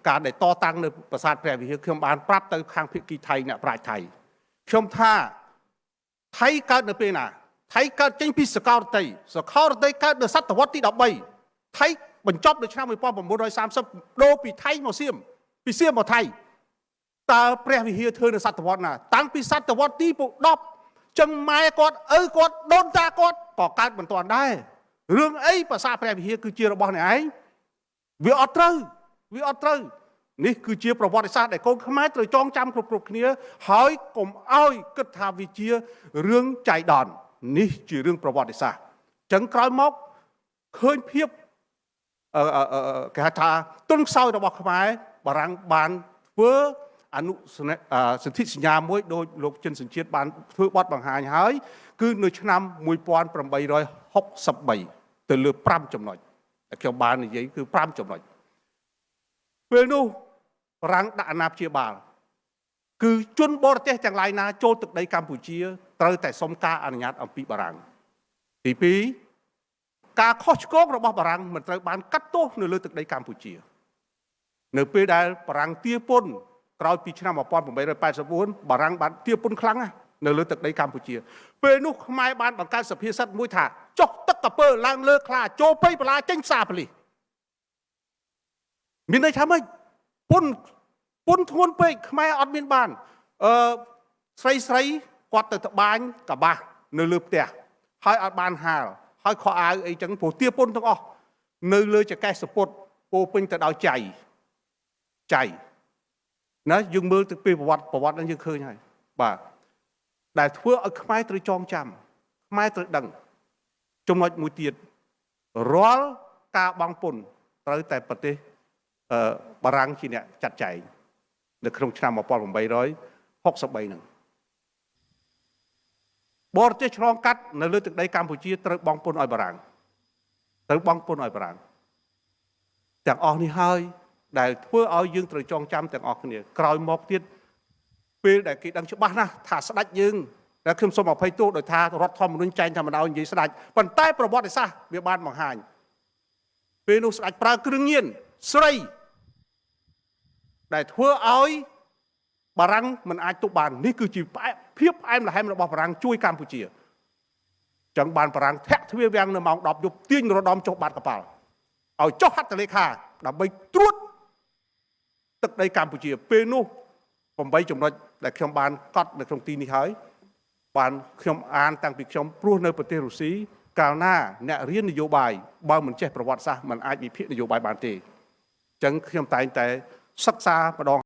การได้ต่อตั้งในประสาทแพร่วิหารខ្ញុំបានប្រាប់ទៅខាងភាគីថៃអ្នកប្រាជ្ញថៃខ្ញុំថាថៃកើតនៅពេលណាថៃកើតចេញពីសកលរតីកើតនៅសតវត្សទី13ថៃបញ្ចប់នៅឆ្នាំ1930ដូរពីថៃមកសៀមពីសៀមមកថៃតើព្រះវិហារធ្វើនៅសតវត្សណាតាំងពីសតវត្សទី10ចឹងម៉ែគាត់ឪគាត់ដូនតាគាត់ក៏កើតមិនទាន់ដែររឿងអីប្រាសាទព្រះវិហារគឺជារបស់អ្នកឯងវាអត់ត្រូវនេះគឺជាប្រវត្តិសាស្ត្រដែលកូនខ្មែរត្រូវចងចាំគ្រប់គ្នាហើយកុំឲ្យគិតថាវាជារឿងចៃដន្យនេះជារឿងប្រវត្តិសាស្ត្រចឹងក្រោយមកឃើញភាពគេហៅថាទុនខ្សោយរបស់ខ្មែរបារាំងបានធ្វើអនុសន្ធិសញ្ញាមួយដោយលោកចិនសញ្ជាតិបានធ្វើបទបង្ហាញហើយគឺនៅឆ្នាំ1863ទៅលើ5ចំណុចដែលខ្ញុំបាននិយាយគឺ5ចំណុចពេលនោះបារាំងដាក់អាណាព្យាបាលគឺជនបរទេសទាំងឡាយណាចូលទឹកដីកម្ពុជាត្រូវតែសុំការអនុញ្ញាតអំពីបារាំងទី2ការខុសឆ្គងរបស់បារាំងមិនត្រូវបានកាត់ទោសនៅលើទឹកដីកម្ពុជានៅពេលដែលបារាំងទារពន្ធក្រោយពីឆ្នាំ1884បារាំងបានទារពន្ធខ្លាំងណាស់នៅលើទឹកដីកម្ពុជាពេលនោះខ្មែរបានបង្កើតសភាសិទ្ធមួយថាចុះទឹកកពើឡើងលើខ្លាចូលព្រៃបលាចេញផ្សារប៉ូលីសមានន័យថាម៉េចពន្ធធ្ងន់ពេកខ្មែរអត់មានបានស្រីគាត់ទៅត្បាញកបាសនៅលើផ្ទះហើយអត់បានហាលហើយខោអាវអីចឹងព្រោះទារពន្ធទាំងអស់នៅលើចកេះសពុតពោពេញទៅដោយចៃណាយើងមើលទៅពីប្រវត្តិហ្នឹងយើងឃើញហើយបាទដែលធ្វើឲ្យខ្មែរត្រូវចងចាំខ្មែរត្រូវដឹងចំណុចមួយទៀតរាល់ការបង់ពន្ធត្រូវតែប្រទេសបារាំងជាអ្នកចាត់ចែងនៅក្នុងឆ្នាំ1863ហ្នឹងបរទេសឆ្លងកាត់នៅលើទឹកដីកម្ពុជាត្រូវបង់ពន្ធឲ្យបារាំងទាំងអស់នេះហើយដែលធ្វើឲ្យយើងត្រូវចងចាំទាំងអស់គ្នាក្រោយមកទៀតពេលដែលគេដឹងច្បាស់ណាស់ថាស្ដេចយើងតែខ្ញុំសូមអភ័យទោសដោយថារដ្ឋធម្មនុញ្ញចែងថាមិនឲ្យនិយាយស្ដេចប៉ុន្តែប្រវត្តិសាស្ត្រវាបានបង្ហាញពេលនោះស្ដេចប្រើគ្រឿងញៀនស្រីដែលធ្វើឲ្យបារាំងមិនអាចទប់បាននេះគឺជាភាពផ្អែមល្ហែមរបស់បារាំងជួយកម្ពុជាចឹងបានបារាំងធាក់ទ្វារវាំងនៅម៉ោង10យប់ទាញរដំចុះបាតកប៉ាល់ឲ្យចុះហត្ថលេខាដើម្បីត្រួតទឹកដីកម្ពុជាពេលនោះ8ចំណុចដែលខ្ញុំបានកត់នៅក្នុងទីនេះហើយបានខ្ញុំអានតាំងពីខ្ញុំព្រោះនៅប្រទេសរុស្ស៊ីកាលណាអ្នករៀននយោបាយបើមិនចេះប្រវត្តិសាស្ត្រมันអាចវិភាគនយោបាយបានទេអញ្ចឹងខ្ញុំតែងតែសិក្សាម្ដង